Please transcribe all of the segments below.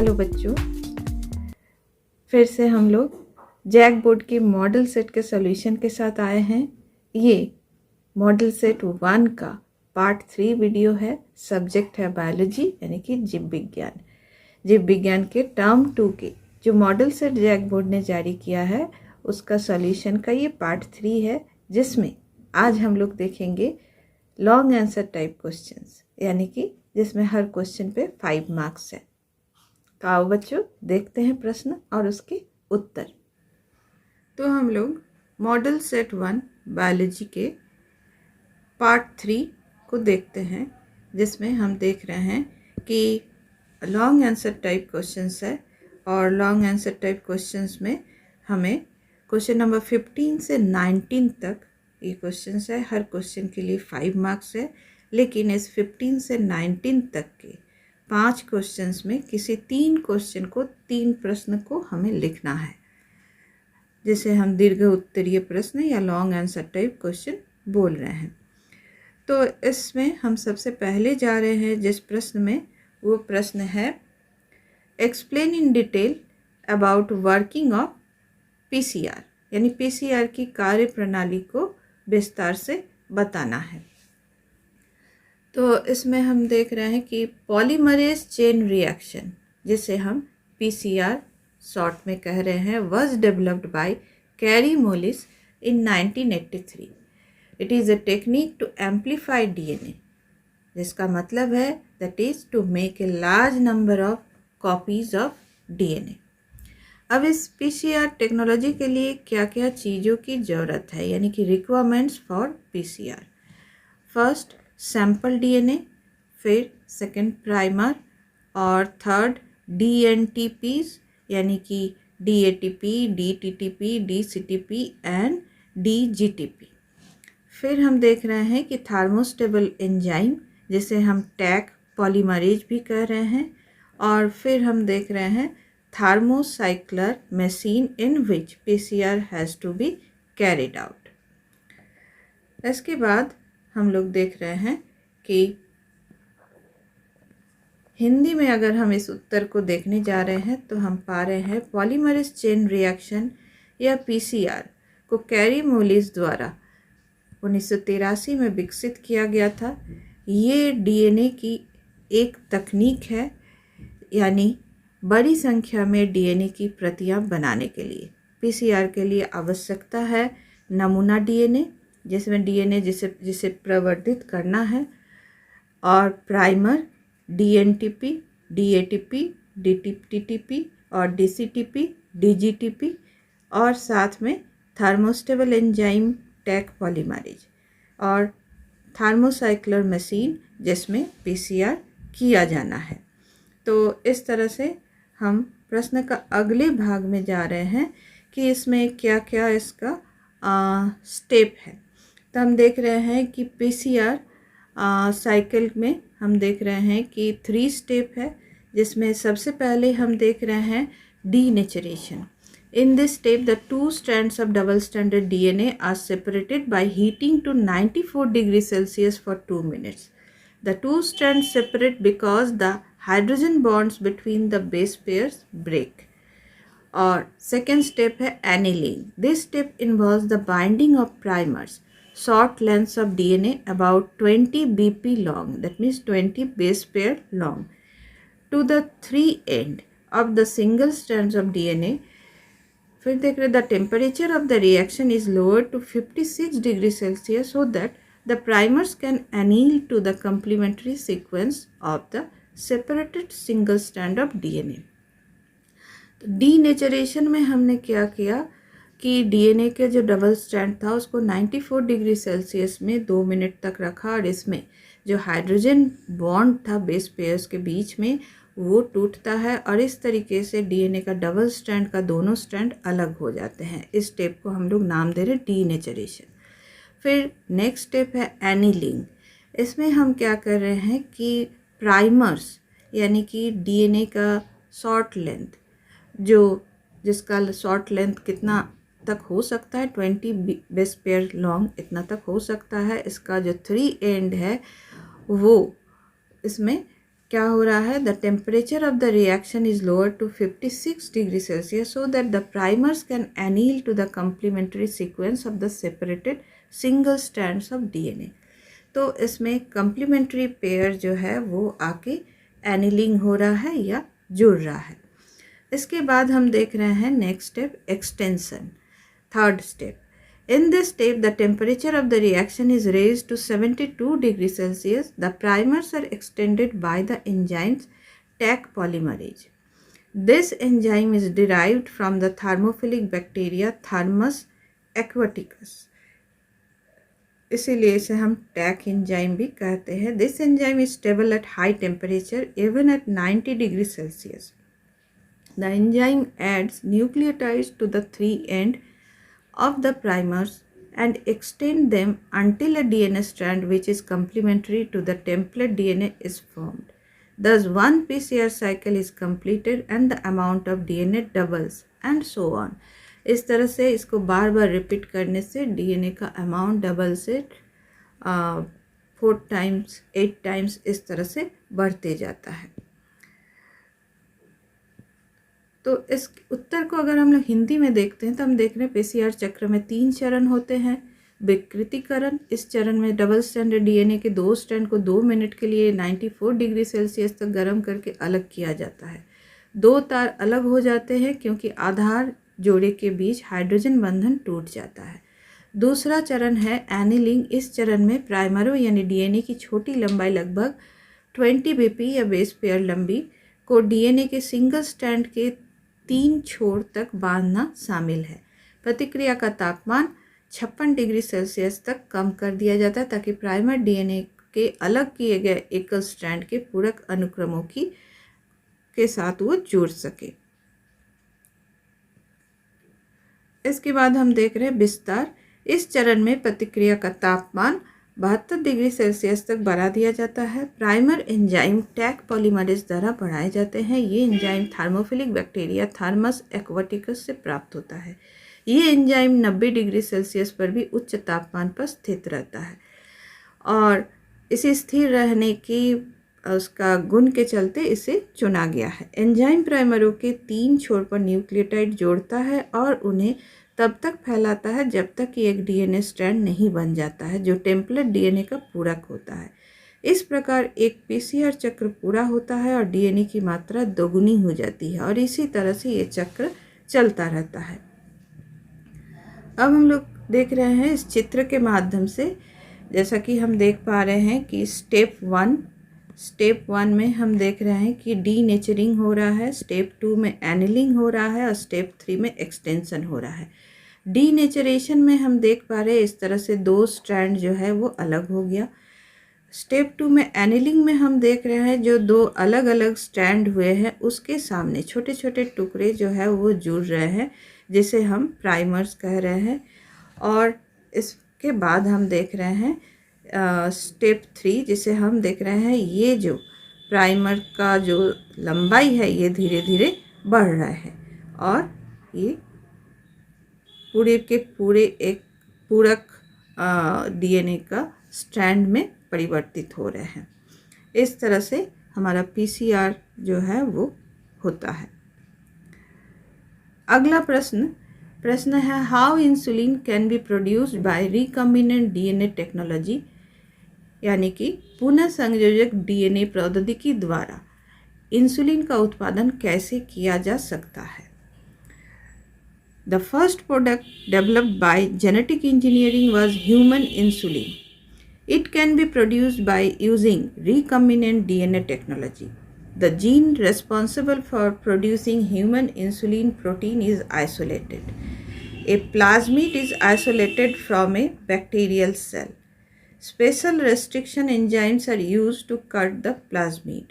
Hello बच्चों, फिर से हम लोग जैक बोर्ड के मॉडल सेट के सॉल्यूशन के साथ आए हैं। ये मॉडल सेट 1 का पार्ट 3 वीडियो है। सब्जेक्ट है बायोलॉजी यानी कि जीव विज्ञान। जीव विज्ञान के टर्म 2 के जो मॉडल सेट जैक बोर्ड ने जारी किया है उसका सॉल्यूशन का ये पार्ट 3 है, जिसमें आज हम लोग देखेंगे लॉन्ग आंसर टाइप क्वेश्चंस, यानी कि जिसमें हर क्वेश्चन पे 5 मार्क्स है। तो आओ बच्चों, देखते हैं प्रश्न और उसके उत्तर। तो हम लोग मॉडल सेट 1 बायोलॉजी के पार्ट 3 को देखते हैं, जिसमें हम देख रहे हैं कि लॉन्ग आंसर टाइप क्वेश्चंस है। और लॉन्ग आंसर टाइप क्वेश्चंस में हमें क्वेश्चन नंबर 15 से 19 तक ये क्वेश्चंस है। हर क्वेश्चन के लिए 5 मार्क्स है, लेकिन इस 15 से 19 तक के 5 क्वेश्चंस में किसी 3 क्वेश्चन को 3 प्रश्न को हमें लिखना है, जिसे हम दीर्घ उत्तरीय प्रश्न या लॉन्ग आंसर टाइप क्वेश्चन बोल रहे हैं। तो इसमें हम सबसे पहले जा रहे हैं जिस प्रश्न में, वो प्रश्न है explain in detail about working of PCR, यानी पीसीआर की कार्य प्रणाली को विस्तार से बताना है। तो इसमें हम देख रहे हैं कि पॉलीमरेज चेन रिएक्शन, जिसे हम पीसीआर शॉर्ट में कह रहे हैं, was developed by Kary Mullis in 1983। It is a technique to amplify DNA, जिसका मतलब है that is to make a large number of copies of DNA. अब इस पीसीआर टेक्नोलॉजी के लिए क्या क्या चीज़ों की ज़रूरत है, यानी कि requirements for PCR. First sample DNA, फिर सेकंड प्राइमर, और थर्ड डीएनटीपीज यानी कि डीएटीपी, डीटीटीपी, डीसीटीपी एंड डीजीटीपी। फिर हम देख रहे हैं कि थर्मोस्टेबल एंजाइम, जिसे हम टैक पॉलीमरेज भी कह रहे हैं। और फिर हम देख रहे हैं thermocycler machine in which PCR has to be carried out. इसके बाद हम लोग देख रहे हैं कि हिंदी में अगर हम इस उत्तर को देखने जा रहे हैं तो हम पा रहे हैं पॉलीमरेज चेन रिएक्शन या पीसीआर को कैरी मोलिस द्वारा 1983 में विकसित किया गया था। ये डीएनए की एक तकनीक है, यानी बड़ी संख्या में डीएनए की प्रतियां बनाने के लिए पीसीआर के लिए आवश्यकता है नमूना डीएनए, जिसमें डीएनए जिसे प्रवर्धित करना है, और प्राइमर, डीएनटीपी, डीएटीपी, डीटीटीपी और डीसीटीपी, डीजीटीपी, और साथ में थर्मोस्टेबल एंजाइम टैक पॉलीमरेज और थर्मोसाइक्लर मशीन, जिसमें पीसीआर किया जाना है। तो इस तरह से हम प्रश्न का अगले भाग में जा रहे हैं कि इसमें क्या क्या इसका स्टेप है। तो हम देख रहे हैं कि पीसीआर साइकिल में हम देख रहे हैं कि 3 स्टेप है, जिसमें सबसे पहले हम देख रहे हैं denaturation. In this step the 2 strands of double stranded DNA are separated by heating to 94 degrees Celsius for 2 minutes. The 2 strands separate because the hydrogen bonds between the base pairs break. और second step है annealing. This step involves the binding of primers, short lengths of DNA about 20 BP long, that means 20 base pair long, to the 3 end of the single strands of DNA. फिर देख रहे, the temperature of the reaction is lowered to 56 degrees Celsius so that the primers can anneal to the complementary sequence of the separated single strand of DNA. तो denaturation में हमने क्या किया कि DNA के जो डबल स्ट्रैंड था उसको 94 डिग्री सेल्सियस में 2 मिनट तक रखा, और इसमें जो हाइड्रोजन बॉन्ड था बेस पेयर्स के बीच में वो टूटता है, और इस तरीके से डीएनए का डबल स्ट्रैंड का दोनों स्ट्रैंड अलग हो जाते हैं। इस स्टेप को हम लोग नाम दे रहे डीनेचरेशन। फिर नेक्स्ट स्टेप है एनिलिंग। इसमें हम क्या कर रहे हैं कि प्राइमर्स यानी कि डीएनए का शॉर्ट लेंथ, जिसका शॉर्ट लेंथ कितना तक हो सकता है, 20 बेस पेयर लॉन्ग इतना तक हो सकता है, इसका जो 3 एंड है वो इसमें क्या हो रहा है, the temperature of the reaction is lower to 56 degree Celsius so that the primers can anneal to the complementary sequence of the separated single strands of DNA. तो इसमें कम्प्लीमेंट्री पेयर जो है वो आके एनिलिंग हो रहा है या जुड़ रहा है। इसके बाद हम देख रहे हैं next step, extension, third step. In this step, the temperature of the reaction is raised to 72 degrees Celsius. The primers are extended by the enzymes Taq polymerase. This enzyme is derived from the thermophilic bacteria Thermus aquaticus. इसीलिए इसे हम टैक enzyme भी कहते हैं। This enzyme is stable at high temperature even at 90 degrees Celsius. The enzyme adds nucleotides to the three end of the primers and extend them until a DNA strand which is complementary to the template DNA is formed. Thus, one PCR cycle is completed and the amount of DNA doubles and so on. इस तरह से इसको बार बार repeat करने से DNA का amount double से 4 times 8 times इस तरह से बढ़ते जाता है। तो इस उत्तर को अगर हम लोग हिंदी में देखते हैं तो हम देख रहे हैं पीसीआर चक्र में 3 चरण होते हैं। विकृतीकरण, इस चरण में डबल स्ट्रैंडेड डीएनए के 2 स्ट्रैंड को 2 मिनट के लिए 94 डिग्री सेल्सियस तक गर्म करके अलग किया जाता है। 2 तार अलग हो जाते हैं क्योंकि आधार जोड़े के बीच हाइड्रोजन बंधन टूट जाता है। दूसरा चरण है एनिलिंग। इस चरण में प्राइमरों यानी डीएनए की छोटी लंबाई लगभग 20 बीपी या बेस पेयर लंबी को डीएनए के सिंगल स्ट्रैंड के 3 छोर तक बांधना शामिल है। प्रतिक्रिया का तापमान 56 डिग्री सेल्सियस तक कम कर दिया जाता है ताकि प्राइमर डीएनए के अलग किए गए एकल स्ट्रैंड के पूरक अनुक्रमों के साथ वो जुड़ सके। इसके बाद हम देख रहे हैं विस्तार। इस चरण में प्रतिक्रिया का तापमान 72 डिग्री सेल्सियस तक बढ़ा दिया जाता है। प्राइमर एंजाइम टैक पॉलीमरेज द्वारा बढ़ाए जाते हैं। ये enzyme thermophilic bacteria thermos aquaticus से प्राप्त होता है। ये एंजाइम 90 डिग्री सेल्सियस पर भी उच्च तापमान पर स्थित रहता है और इसे स्थिर रहने की उसका गुण के चलते इसे चुना गया है। एंजाइम प्राइमरों के 3 छोर पर न्यूक्लियोटाइड जोड़ता है और उन्हें तब तक फैलाता है जब तक कि एक डीएनए स्ट्रैंड नहीं बन जाता है जो टेम्पलेट डीएनए का पूरक होता है। इस प्रकार एक पीसीआर चक्र पूरा होता है और डीएनए की मात्रा दोगुनी हो जाती है और इसी तरह से ये चक्र चलता रहता है। अब हम लोग देख रहे हैं इस चित्र के माध्यम से, जैसा कि हम देख पा रहे हैं कि स्टेप 1 में हम देख रहे हैं कि डीनेचरिंग हो रहा है, स्टेप 2 में एनिलिंग हो रहा है और स्टेप 3 में एक्सटेंशन हो रहा है। डीनेचरेशन में हम देख पा रहे हैं इस तरह से 2 स्ट्रैंड जो है वो अलग हो गया। स्टेप 2 में एनिलिंग में हम देख रहे हैं जो 2 अलग अलग स्ट्रैंड हुए हैं उसके सामने छोटे छोटे टुकड़े जो है वो जुड़ रहे हैं जिसे हम प्राइमर्स कह रहे हैं। और इसके बाद हम देख रहे हैं स्टेप 3 जिसे हम देख रहे हैं ये जो प्राइमर का जो लंबाई है ये धीरे धीरे बढ़ रहा है और ये पूरे के पूरे एक पूरक डीएनए का स्ट्रैंड में परिवर्तित हो रहे हैं। इस तरह से हमारा पीसीआर जो है वो होता है। अगला प्रश्न है how insulin can be produced by recombinant DNA technology, यानी कि पुनः संयोजक डीएनए प्रौद्योगिकी द्वारा इंसुलिन का उत्पादन कैसे किया जा सकता है। The first product developed by genetic engineering was human insulin. It can be produced by using recombinant DNA technology. The gene responsible for producing human insulin protein is isolated. A plasmid is isolated from a bacterial cell. Special restriction enzymes are used to cut the plasmid.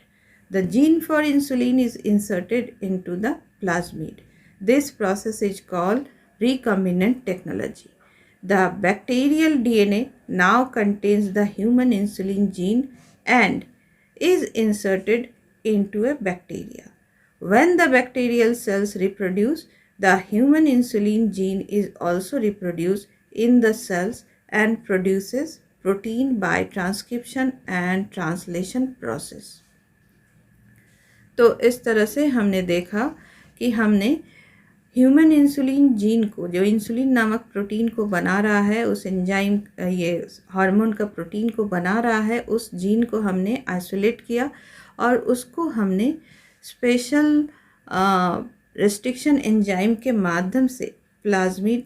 The gene for insulin is inserted into the plasmid. This process is called recombinant technology. The bacterial DNA now contains the human insulin gene and is inserted into a bacteria. When the bacterial cells reproduce, the human insulin gene is also reproduced in the cells and produces protein by transcription and translation process. तो इस तरह से हमने देखा कि हमने human insulin gene को, जो इंसुलिन नामक प्रोटीन को बना रहा है, उस एंजाइम, ये हार्मोन का प्रोटीन को बना रहा है, उस जीन को हमने आइसोलेट किया और उसको हमने स्पेशल रेस्ट्रिक्शन एंजाइम के माध्यम से प्लाज्मिड,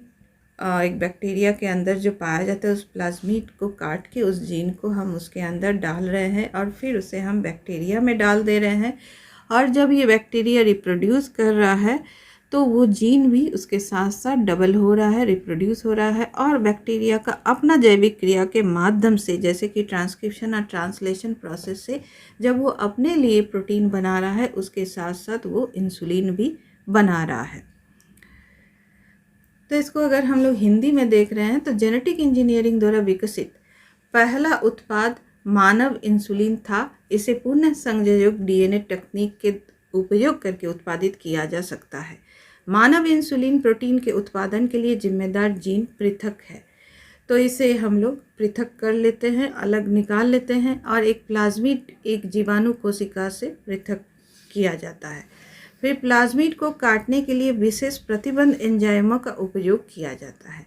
एक बैक्टीरिया के अंदर जो पाया जाता है, उस प्लाज्मिड को काट के उस जीन को हम उसके अंदर डाल रहे हैं और फिर उसे हम बैक्टीरिया में डाल दे रहे हैं। और जब ये बैक्टीरिया रिप्रोड्यूस कर रहा है तो वो जीन भी उसके साथ साथ डबल हो रहा है, रिप्रोड्यूस हो रहा है और बैक्टीरिया का अपना जैविक क्रिया के माध्यम से, जैसे कि ट्रांसक्रिप्शन और ट्रांसलेशन प्रोसेस से, जब वो अपने लिए प्रोटीन बना रहा है, उसके साथ साथ वो इंसुलिन भी बना रहा है। तो इसको अगर हम लोग हिंदी में देख रहे हैं तो जेनेटिक इंजीनियरिंग द्वारा विकसित पहला उत्पाद मानव इंसुलिन था। इसे पुनः संयोजक डीएनए तकनीक के उपयोग करके उत्पादित किया जा सकता है। मानव इंसुलिन प्रोटीन के उत्पादन के लिए जिम्मेदार जीन पृथक है, तो इसे हम लोग पृथक कर लेते हैं, अलग निकाल लेते हैं और एक प्लाज्मिड, एक जीवाणु कोशिका से पृथक किया जाता है। फिर प्लाज्मिड को काटने के लिए विशेष प्रतिबंध एंजाइमों का उपयोग किया जाता है।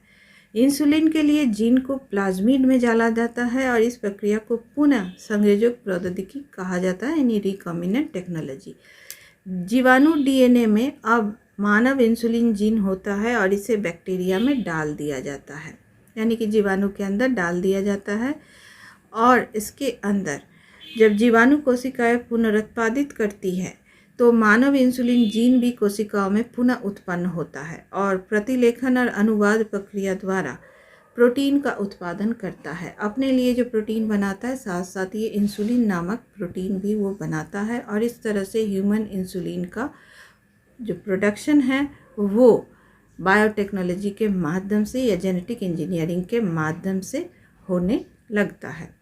इंसुलिन के लिए जीन को प्लाज्मिड में डाला जाता है और इस प्रक्रिया को पुनः संयोजक प्रौद्योगिकी कहा जाता है, यानी रिकॉम्बिनेंट टेक्नोलॉजी। जीवाणु डीएनए में अब मानव इंसुलिन जीन होता है और इसे बैक्टीरिया में डाल दिया जाता है, यानी कि जीवाणु के अंदर डाल दिया जाता है और इसके अंदर जब जीवाणु कोशिकाएं पुनरुत्पादित करती है तो मानव इंसुलिन जीन भी कोशिकाओं में पुनः उत्पन्न होता है और प्रतिलेखन और अनुवाद प्रक्रिया द्वारा प्रोटीन का उत्पादन करता है। अपने लिए जो प्रोटीन बनाता है, साथ साथ ये इंसुलिन नामक प्रोटीन भी वो बनाता है और इस तरह से ह्यूमन इंसुलिन का जो प्रोडक्शन है वो बायोटेक्नोलॉजी के माध्यम से या जेनेटिक इंजीनियरिंग के माध्यम से होने लगता है।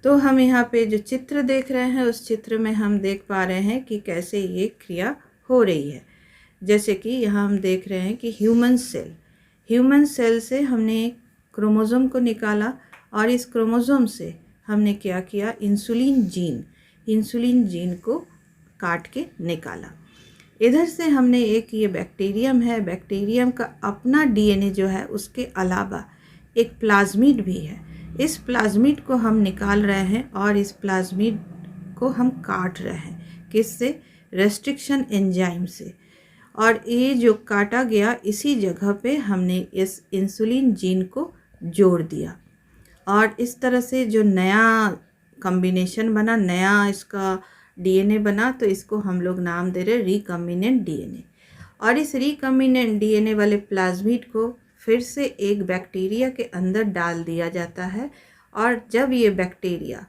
तो हम यहाँ पे जो चित्र देख रहे हैं, उस चित्र में हम देख पा रहे हैं कि कैसे ये क्रिया हो रही है। जैसे कि यहाँ हम देख रहे हैं कि ह्यूमन सेल से हमने क्रोमोसोम को निकाला और इस क्रोमोसोम से हमने क्या किया, इंसुलिन जीन को काट के निकाला। इधर से हमने एक ये बैक्टीरियम है, बैक्टीरियम का अपना डीएनए जो है, उसके अलावा एक प्लाज्मिड भी है। इस प्लाज्मिड को हम निकाल रहे हैं और इस प्लाज्मिड को हम काट रहे हैं, किससे, रेस्ट्रिक्शन एंजाइम से। और ये जो काटा गया, इसी जगह पे हमने इस इंसुलिन जीन को जोड़ दिया और इस तरह से जो नया कॉम्बिनेशन बना, नया इसका डीएनए बना, तो इसको हम लोग नाम दे रहे रिकॉम्बिनेंट डीएनए। और इस रिकॉम्बिनेंट डीएनए वाले प्लाज्मिड को फिर से एक बैक्टीरिया के अंदर डाल दिया जाता है और जब ये बैक्टीरिया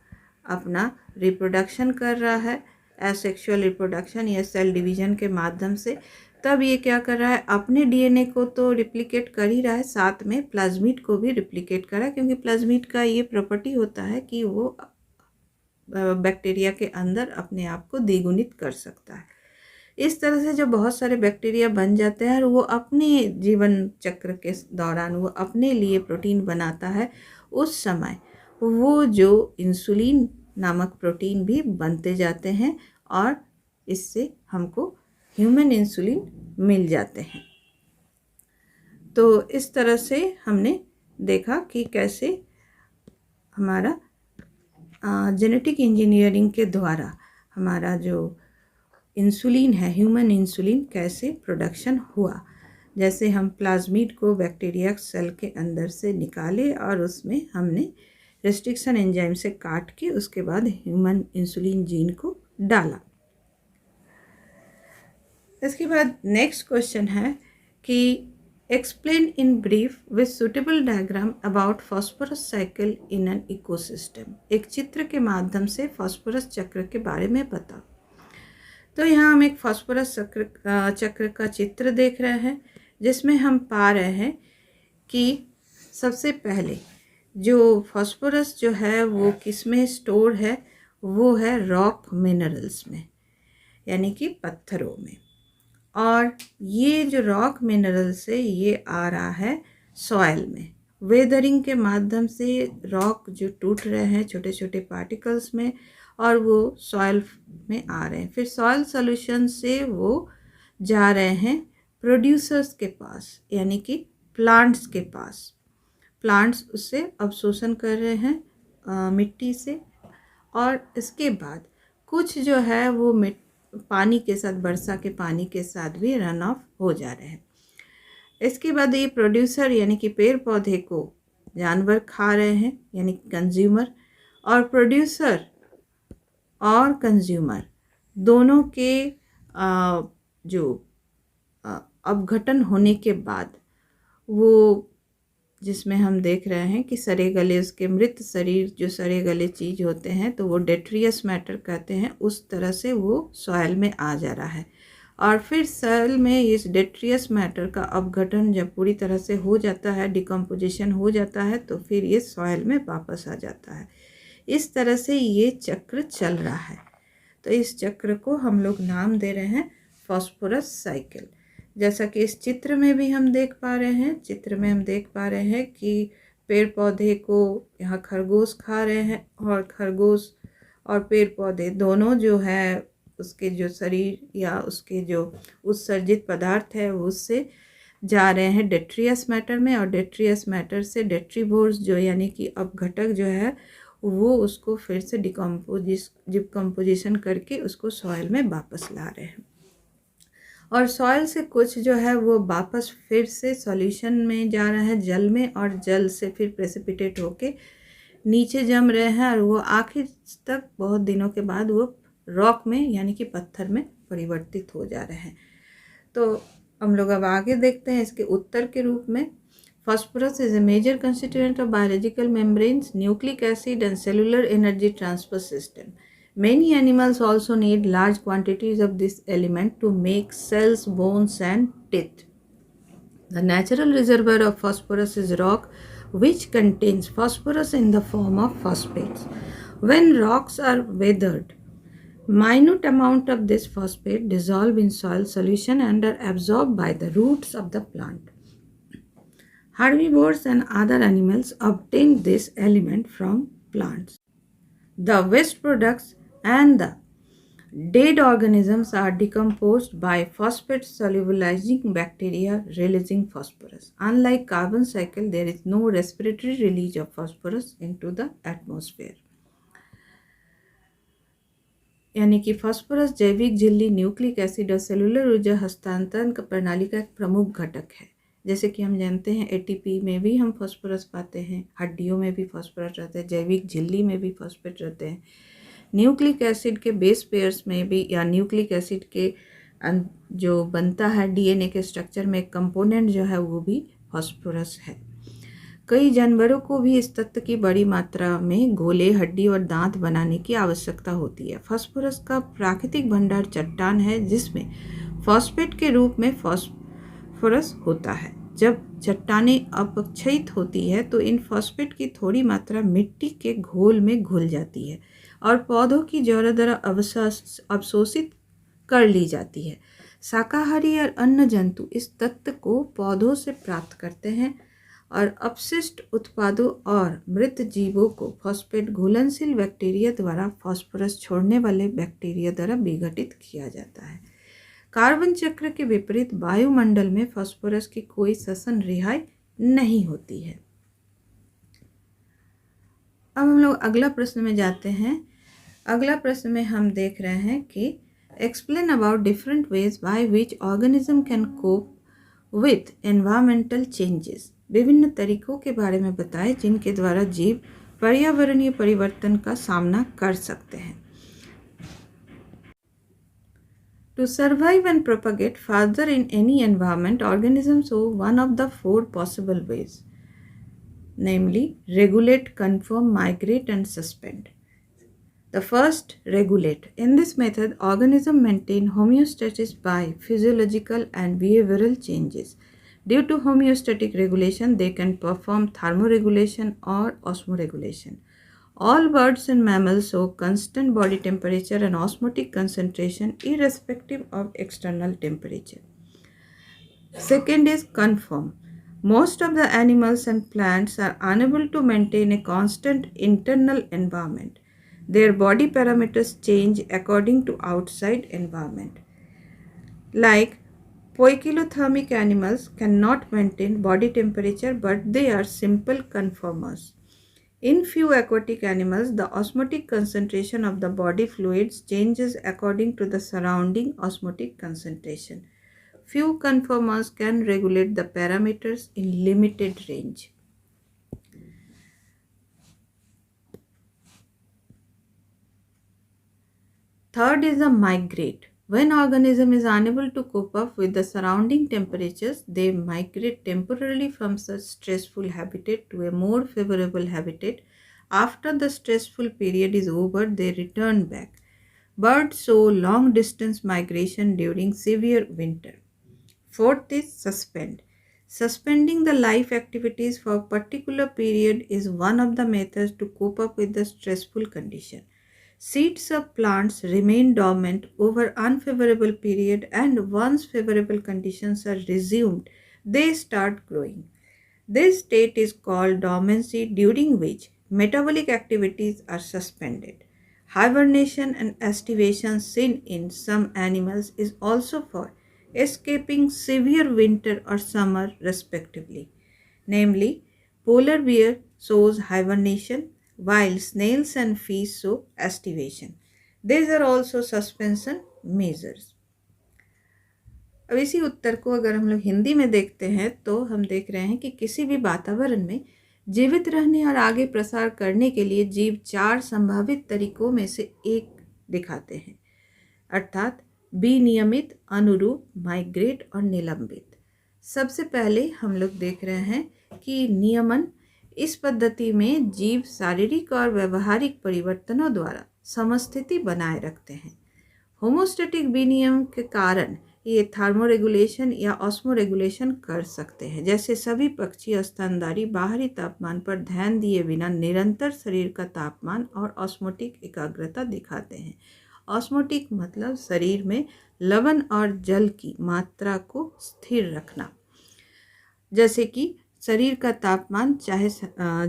अपना रिप्रोडक्शन कर रहा है, एसेक्सुअल रिप्रोडक्शन या सेल डिवीजन के माध्यम से, तब ये क्या कर रहा है, अपने डीएनए को तो रिप्लिकेट कर ही रहा है, साथ में प्लाज्मिड को भी रिप्लिकेट कर रहा है, क्योंकि प्लाज्मिड का ये प्रॉपर्टी होता है कि वो बैक्टीरिया के अंदर अपने आप को द्विगुणित कर सकता है। इस तरह से जो बहुत सारे बैक्टीरिया बन जाते हैं और वो अपने जीवन चक्र के दौरान वो अपने लिए प्रोटीन बनाता है, उस समय वो जो इंसुलिन नामक प्रोटीन भी बनते जाते हैं और इससे हमको ह्यूमन इंसुलिन मिल जाते हैं। तो इस तरह से हमने देखा कि कैसे हमारा जेनेटिक इंजीनियरिंग के द्वारा हमारा जो इंसुलिन है, ह्यूमन इंसुलिन, कैसे प्रोडक्शन हुआ। जैसे हम प्लाज्मिड को बैक्टीरिया सेल के अंदर से निकाले और उसमें हमने रेस्ट्रिक्शन एंजाइम से काट के उसके बाद ह्यूमन इंसुलिन जीन को डाला। इसके बाद नेक्स्ट क्वेश्चन है कि explain in brief with suitable diagram about phosphorus cycle in an ecosystem. एक चित्र के माध्यम से फॉस्फोरस चक्र के बारे में बताओ। तो यहाँ हम एक फॉस्फोरस चक्र का चित्र देख रहे हैं, जिसमें हम पा रहे हैं कि सबसे पहले जो फॉस्फोरस जो है वो किस में स्टोर है, वो है रॉक मिनरल्स में, यानी कि पत्थरों में। और ये जो रॉक मिनरल से ये आ रहा है सॉइल में। वेदरिंग के माध्यम से रॉक जो टूट रहे हैं छोटे छोटे पार्टिकल्स में, और वो सॉइल में आ रहे हैं। फिर सॉइल सॉल्यूशन से वो जा रहे हैं प्रोड्यूसर्स के पास, यानी कि प्लांट्स के पास। प्लांट्स उससे अवशोषण कर रहे हैं मिट्टी से, और इसके बाद कुछ जो है वो पानी के साथ, वर्षा के पानी के साथ भी रन ऑफ हो जा रहे हैं। इसके बाद ये प्रोड्यूसर यानी कि पेड़ पौधे को जानवर खा रहे हैं, यानी कंज्यूमर, और प्रोड्यूसर और कंज्यूमर दोनों के जो अपघटन होने के बाद वो, जिसमें हम देख रहे हैं कि सड़े गले, उसके मृत शरीर जो सड़े गले चीज़ होते हैं तो वो डेट्रियस मैटर कहते हैं, उस तरह से वो सॉइल में आ जा रहा है। और फिर सॉइल में इस डेट्रियस मैटर का अपघटन जब पूरी तरह से हो जाता है, डिकम्पोजिशन हो जाता है, तो फिर ये सॉइल में वापस आ जाता है। इस तरह से ये चक्र चल रहा है। तो इस चक्र को हम लोग नाम दे रहे हैं फॉस्फोरस साइकिल। जैसा कि इस चित्र में भी हम देख पा रहे हैं, चित्र में हम देख पा रहे हैं कि पेड़ पौधे को यहाँ खरगोश खा रहे हैं, और खरगोश और पेड़ पौधे दोनों जो है उसके जो शरीर या उसके जो उत्सर्जित पदार्थ है उससे जा रहे हैं डेट्रियस मैटर में, और डेट्रियस मैटर से डेट्रीवोर्स जो यानी कि अपघटक जो है वो उसको फिर से डिकम्पोजिशन करके उसको सॉइल में वापस ला रहे हैं। और सॉइल से कुछ जो है वो वापस फिर से सॉल्यूशन में जा रहा है जल में, और जल से फिर प्रेसिपिटेट होके नीचे जम रहे हैं, और वो आखिर तक बहुत दिनों के बाद वो रॉक में यानी कि पत्थर में परिवर्तित हो जा रहे हैं। तो हम लोग अब आगे देखते हैं इसके उत्तर के रूप में। Phosphorus is a major constituent of biological membranes, nucleic acid and cellular energy transfer system. Many animals also need large quantities of this element to make cells, bones and teeth. The natural reservoir of phosphorus is rock, which contains phosphorus in the form of phosphates. When rocks are weathered, minute amount of this phosphate dissolve in soil solution and are absorbed by the roots of the plant. Herbivores and other animals obtain this element from plants. The waste products and the dead organisms are decomposed by phosphate solubilizing bacteria releasing phosphorus. Unlike carbon cycle, there is no respiratory release of phosphorus into the atmosphere. यानी कि phosphorus जैविक झिल्ली, nucleic acid और cellular ऊर्जा हस्तांतरण प्रणाली का एक प्रमुख घटक है। जैसे कि हम जानते हैं एटीपी में भी हम फास्फोरस पाते हैं, हड्डियों में भी फास्फोरस रहते हैं, जैविक झिल्ली में भी फास्फेट रहते हैं, न्यूक्लिक एसिड के बेस पेयर्स में भी, या न्यूक्लिक एसिड के जो बनता है डीएनए के स्ट्रक्चर में एक कंपोनेंट जो है वो भी फास्फोरस है। कई जानवरों को भी इस तत्व की बड़ी मात्रा में गोले, हड्डी और दांत बनाने की आवश्यकता होती है। फास्फोरस का प्राकृतिक भंडार चट्टान है जिसमें फॉस्फेट के रूप में फास्फोरस होता है। जब चट्टानें अपक्षयित होती है तो इन फॉस्फेट की थोड़ी मात्रा मिट्टी के घोल में घुल जाती है और पौधों की जड़ द्वारा अवशोषित कर ली जाती है। शाकाहारी और अन्य जंतु इस तत्व को पौधों से प्राप्त करते हैं और अपशिष्ट उत्पादों और मृत जीवों को फॉस्फेट घुलनशील बैक्टीरिया द्वारा फास्फोरस छोड़ने वाले बैक्टीरिया द्वारा विघटित किया जाता है। कार्बन चक्र के विपरीत वायुमंडल में फास्फोरस की कोई श्वसन रिहाई नहीं होती है। अब हम लोग अगला प्रश्न में जाते हैं। अगला प्रश्न में हम देख रहे हैं कि explain about different ways by which organism can cope with environmental changes. विभिन्न तरीकों के बारे में बताएं जिनके द्वारा जीव पर्यावरणीय परिवर्तन का सामना कर सकते हैं। To survive and propagate further in any environment, organisms show one of the four possible ways, namely regulate, conform, migrate, and suspend. The first, regulate. In this method, organisms maintain homeostasis by physiological and behavioral changes. Due to homeostatic regulation, they can perform thermoregulation or osmoregulation. All birds and mammals show constant body temperature and osmotic concentration irrespective of external temperature. Second is conform. Most of the animals and plants are unable to maintain a constant internal environment. Their body parameters change according to outside environment. Like poikilothermic animals cannot maintain body temperature, but they are simple conformers. In few aquatic animals, the osmotic concentration of the body fluids changes according to the surrounding osmotic concentration. Few conformers can regulate the parameters in limited range. Third is the migrate. When organism is unable to cope up with the surrounding temperatures, they migrate temporarily from such stressful habitat to a more favorable habitat. After the stressful period is over, they return back. Birds show long distance migration during severe winter. Fourth is suspend. Suspending the life activities for a particular period is one of the methods to cope up with the stressful condition. Seeds of plants remain dormant over unfavorable period, and once favorable conditions are resumed, they start growing. This state is called dormancy, during which metabolic activities are suspended. Hibernation and estivation seen in some animals is also for escaping severe winter or summer respectively. Namely, polar bear shows hibernation while snails and fish show estivation. These are also suspension measures. अब इसी उत्तर को अगर हम लोग हिंदी में देखते हैं तो हम देख रहे हैं कि किसी भी वातावरण में जीवित रहने और आगे प्रसार करने के लिए जीव 4 संभावित तरीकों में से एक दिखाते हैं, अर्थात विनियमित, अनुरूप, माइग्रेट और निलंबित। सबसे पहले हम लोग देख रहे हैं कि नियमन। इस पद्धति में जीव शारीरिक और व्यवहारिक परिवर्तनों द्वारा समस्थिति बनाए रखते हैं। होमोस्टैटिक विनियमन के कारण ये थर्मोरेगुलेशन या ऑस्मोरेगुलेशन कर सकते हैं। जैसे सभी पक्षी स्तनधारी बाहरी तापमान पर ध्यान दिए बिना निरंतर शरीर का तापमान और ऑस्मोटिक एकाग्रता दिखाते हैं। ऑस्मोटिक मतलब शरीर में लवण और जल की मात्रा को स्थिर रखना। जैसे कि शरीर का तापमान चाहे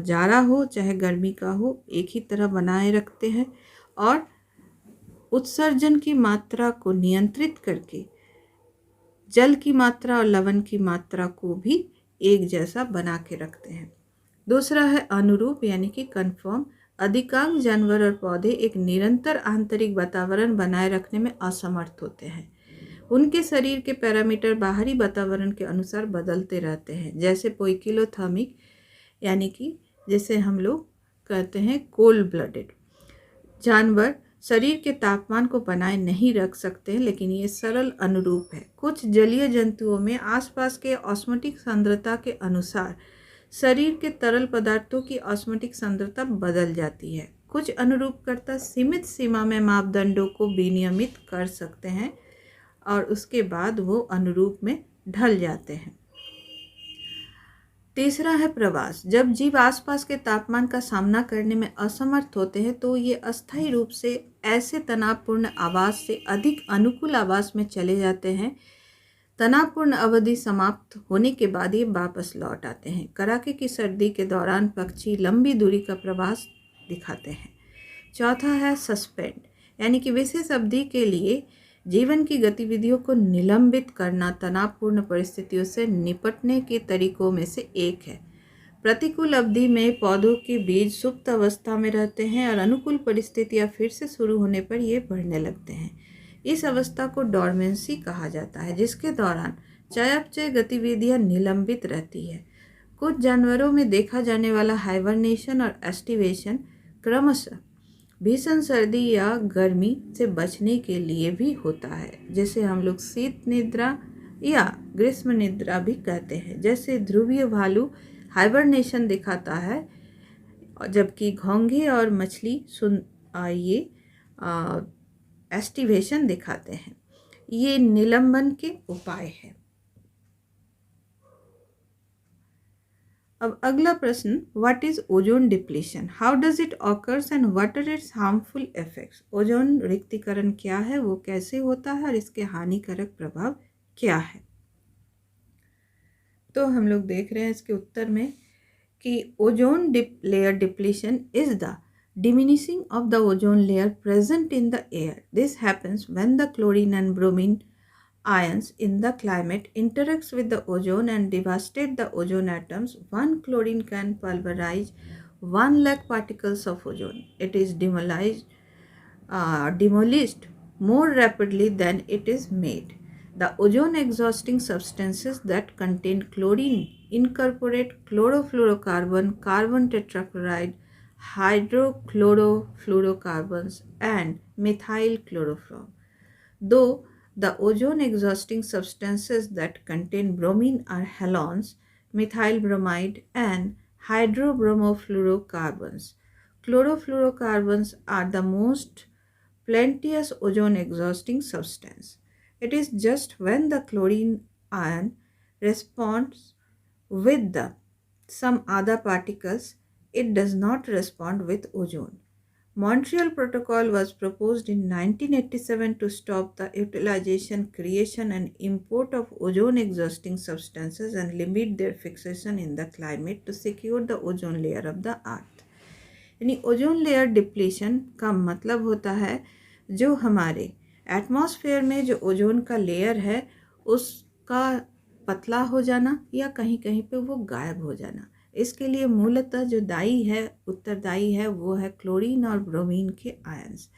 जाड़ा हो चाहे गर्मी का हो, एक ही तरह बनाए रखते हैं और उत्सर्जन की मात्रा को नियंत्रित करके जल की मात्रा और लवण की मात्रा को भी एक जैसा बना के रखते हैं। दूसरा है अनुरूप यानी कि कन्फर्म। अधिकांश जानवर और पौधे एक निरंतर आंतरिक वातावरण बनाए रखने में असमर्थ होते हैं। उनके शरीर के पैरामीटर बाहरी वातावरण के अनुसार बदलते रहते हैं। जैसे पोइकिलोथर्मिक यानी कि जैसे हम लोग कहते हैं कोल्ड ब्लडेड जानवर शरीर के तापमान को बनाए नहीं रख सकते हैं, लेकिन ये सरल अनुरूप है। कुछ जलीय जंतुओं में आसपास के ऑस्मोटिक सांद्रता के अनुसार शरीर के तरल पदार्थों की ऑस्मोटिक सांद्रता बदल जाती है। कुछ अनुरूपकर्ता सीमित सीमा में मापदंडों को विनियमित कर सकते हैं और उसके बाद वो अनुरूप में ढल जाते हैं। तीसरा है प्रवास। जब जीव आसपास के तापमान का सामना करने में असमर्थ होते हैं तो ये अस्थायी रूप से ऐसे तनावपूर्ण आवास से अधिक अनुकूल आवास में चले जाते हैं। तनावपूर्ण अवधि समाप्त होने के बाद ये वापस लौट आते हैं। कड़ाके की सर्दी के दौरान पक्षी लंबी दूरी का प्रवास दिखाते हैं। चौथा है सस्पेंड यानी कि विशेष अवधि के लिए जीवन की गतिविधियों को निलंबित करना तनावपूर्ण परिस्थितियों से निपटने के तरीकों में से एक है। प्रतिकूल अवधि में पौधों के बीज सुप्त अवस्था में रहते हैं और अनुकूल परिस्थितियां फिर से शुरू होने पर ये बढ़ने लगते हैं। इस अवस्था को डॉर्मेंसी कहा जाता है, जिसके दौरान चयापचय गतिविधियां निलंबित रहती है। कुछ जानवरों में देखा जाने वाला हाइबरनेशन और एस्टिवेशन क्रमशः भीषण सर्दी या गर्मी से बचने के लिए भी होता है, जैसे हम लोग शीत निद्रा या ग्रीष्म निद्रा भी कहते हैं। जैसे ध्रुवीय भालू हाइबरनेशन दिखाता है, जबकि घोंघे और मछली ये एस्टिवेशन दिखाते हैं। ये निलंबन के उपाय हैं। अब अगला प्रश्न, what is ozone depletion, how does it occurs and what are its harmful effects. Ozone रिक्तीकरण क्या है, वो कैसे होता है और इसके हानिकारक प्रभाव क्या है। तो हम लोग देख रहे हैं इसके उत्तर में कि ozone layer depletion is the diminishing of the ozone layer present in the air. This happens when the chlorine and bromine ions in the climate interacts with the ozone and devastate the ozone atoms. One chlorine can pulverize 1 lakh particles of ozone. It is demolished more rapidly than it is made. The ozone exhausting substances that contain chlorine incorporate chlorofluorocarbon, carbon tetrachloride, hydrochlorofluorocarbons, and methyl chloroform. Though the ozone exhausting substances that contain bromine are halogens, methyl bromide, and hydrobromofluorocarbons. Chlorofluorocarbons are the most plenteous ozone exhausting substance. It is just when the chlorine ion responds with some other particles, it does not respond with ozone. Montreal Protocol was proposed in 1987 to stop the utilization, creation and import of ozone exhausting substances and limit their fixation in the climate to secure the ozone layer of the earth. यानी ozone layer depletion का मतलब होता है जो हमारे atmosphere में जो ozone का लेयर है उसका पतला हो जाना या कहीं कहीं पे वो गायब हो जाना। इसके लिए मूलतः जो उत्तरदायी है वो है क्लोरीन और ब्रोमीन के आयंस।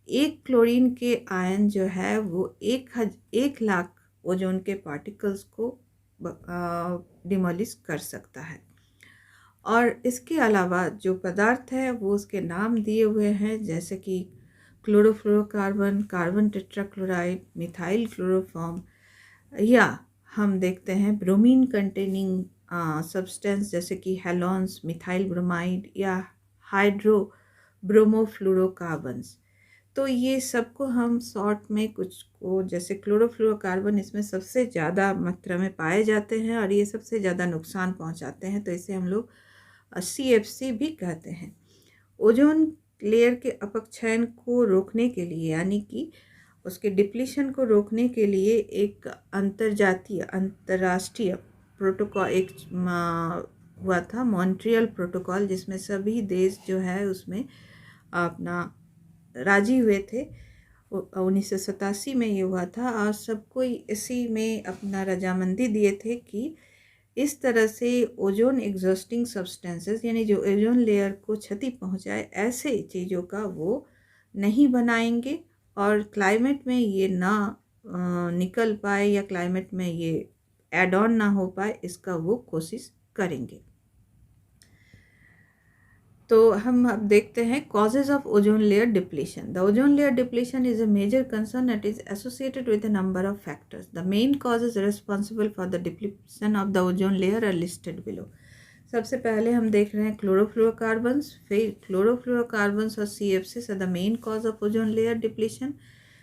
एक क्लोरीन के आयन जो है वो 1 लाख ओजोन के पार्टिकल्स को डिमोलिश कर सकता है। और इसके अलावा जो पदार्थ है वो उसके नाम दिए हुए हैं, जैसे कि chlorofluorocarbon, carbon tetrachloride, methyl chloroform, या हम देखते हैं ब्रोमीन कंटेनिंग सब्सटेंस जैसे कि हेलोन्स, मिथाइल ब्रोमाइड या हाइड्रो ब्रोमोफ्लोरोकार्बन्स। तो ये सबको हम शॉर्ट में कुछ को, जैसे क्लोरोफ्लोरोकार्बन इसमें सबसे ज़्यादा मात्रा में पाए जाते हैं और ये सबसे ज़्यादा नुकसान पहुंचाते हैं, तो इसे हम लोग CFC भी कहते हैं। ओजोन लेयर के अपक्षयन को रोकने के लिए, यानी कि उसके डिप्लीशन को रोकने के लिए एक अंतर्राष्ट्रीय प्रोटोकॉल हुआ था, मॉन्ट्रियल प्रोटोकॉल, जिसमें सभी देश जो है उसमें अपना राजी हुए थे। 1987 में ये हुआ था और सबको इसी में अपना रजामंदी दिए थे कि इस तरह से ओजोन एग्जॉस्टिंग सब्सटेंसेस, यानी जो ओजोन लेयर को क्षति पहुंचाए ऐसे चीज़ों का वो नहीं बनाएंगे और क्लाइमेट में ये ना निकल पाए या क्लाइमेट में ये एड ऑन ना हो पाए, इसका वो कोशिश करेंगे। तो हम अब देखते हैं causes of ozone layer depletion. The ozone layer depletion is a major concern that is associated with a number of factors. The main causes responsible for the depletion of the ozone layer are listed below. सबसे पहले हम देख रहे हैं chlorofluorocarbons, फिर chlorofluorocarbons और CFCs are the main cause of ozone layer depletion.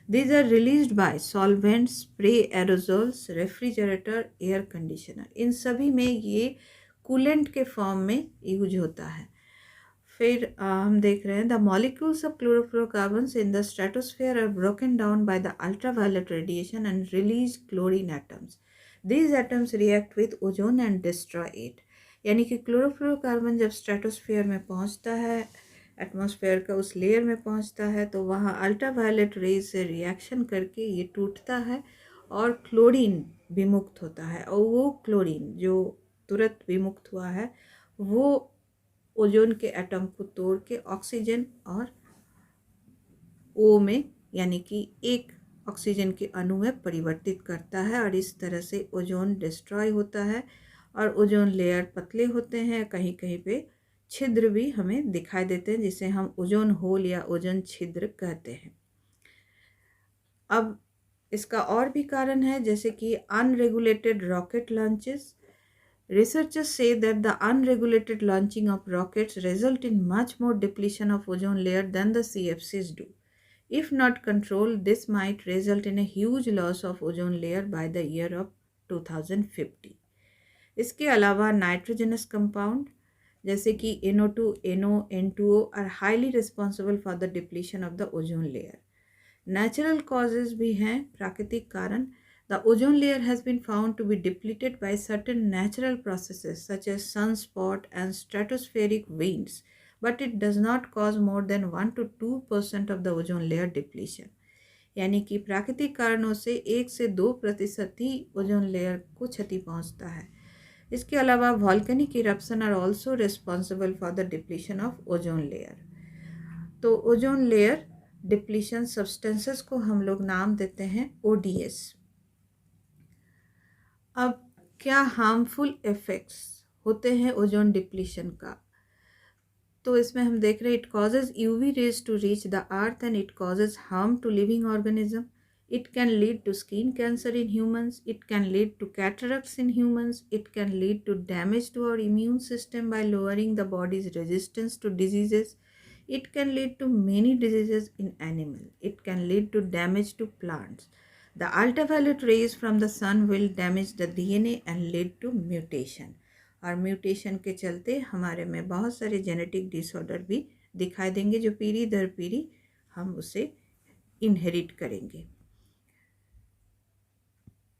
These are released by solvents, spray, aerosols, refrigerator, air conditioner. इन सभी में ये कूलेंट के फॉर्म में यूज होता है। फिर हम देख रहे हैं the molecules of chlorofluorocarbons in the stratosphere are broken down by the ultraviolet radiation and release chlorine atoms. These atoms react with ozone and destroy it. यानी कि क्लोरोफ्लोरोकार्बन जब स्ट्रेटोस्फेयर में पहुंचता है, एटमॉस्फेयर का उस लेयर में पहुंचता है, तो वहाँ अल्ट्रावायलेट रेज से रिएक्शन करके ये टूटता है और क्लोरीन विमुक्त होता है। और वो क्लोरीन जो तुरंत विमुक्त हुआ है वो ओजोन के एटम को तोड़ के ऑक्सीजन और O में, यानी कि एक ऑक्सीजन के अणु में परिवर्तित करता है और इस तरह से ओजोन डिस्ट्रॉय होता है और ओजोन लेयर पतले होते हैं। कहीं कहीं पे छिद्र भी हमें दिखाई देते हैं, जिसे हम ओजोन होल या ओजोन छिद्र कहते हैं। अब इसका और भी कारण है, जैसे कि unregulated rocket launches. Researchers say that the unregulated launching of rockets result in much more depletion of ozone layer than the CFCs do. If not controlled, this might result in a huge loss of ozone layer by the year of 2050. इसके अलावा nitrogenous compound जैसे कि NO2, NO, N2O are highly responsible for the depletion of the ozone layer. Natural causes भी हैं, प्राकृतिक कारण। The ozone layer has been found to be depleted by certain natural processes such as sunspot and stratospheric winds, but it does not cause more than 1 to 2% of the ozone layer depletion. यानी कि प्राकृतिक कारणों से 1 से 2% ही ozone layer को क्षति पहुंचता है। इसके अलावा volcanic eruption are also responsible for the depletion of ozone layer. तो ओजोन लेयर डिप्लीशन सब्सटेंसेस को हम लोग नाम देते हैं ODS। अब क्या हार्मफुल इफेक्ट्स होते हैं ओजोन डिप्लीशन का, तो इसमें हम देख रहे हैं it causes UV rays to reach the earth and it causes harm to living organism. It can lead to skin cancer in humans. It can lead to cataracts in humans. It can lead to damage to our immune system by lowering the body's resistance to diseases. It can lead to many diseases in animals. It can lead to damage to plants. The ultraviolet rays from the sun will damage the DNA and lead to mutation. और mutation के चलते हमारे में बहुत सारे genetic disorder भी दिखाई देंगे जो पीढ़ी दर पीढ़ी हम उसे इनहेरिट करेंगे।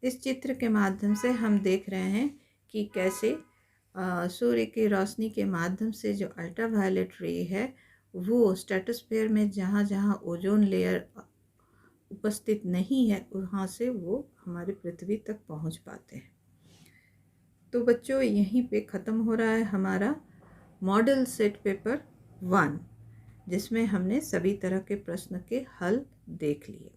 इस चित्र के माध्यम से हम देख रहे हैं कि कैसे सूर्य की रोशनी के माध्यम से जो अल्ट्रावायलेट रे है वो स्ट्रेटोस्फीयर में जहाँ जहाँ ओजोन लेयर उपस्थित नहीं है वहाँ से वो हमारी पृथ्वी तक पहुँच पाते हैं। तो बच्चों यहीं पे ख़त्म हो रहा है हमारा मॉडल सेट पेपर 1, जिसमें हमने सभी तरह के प्रश्न के हल देख लिए।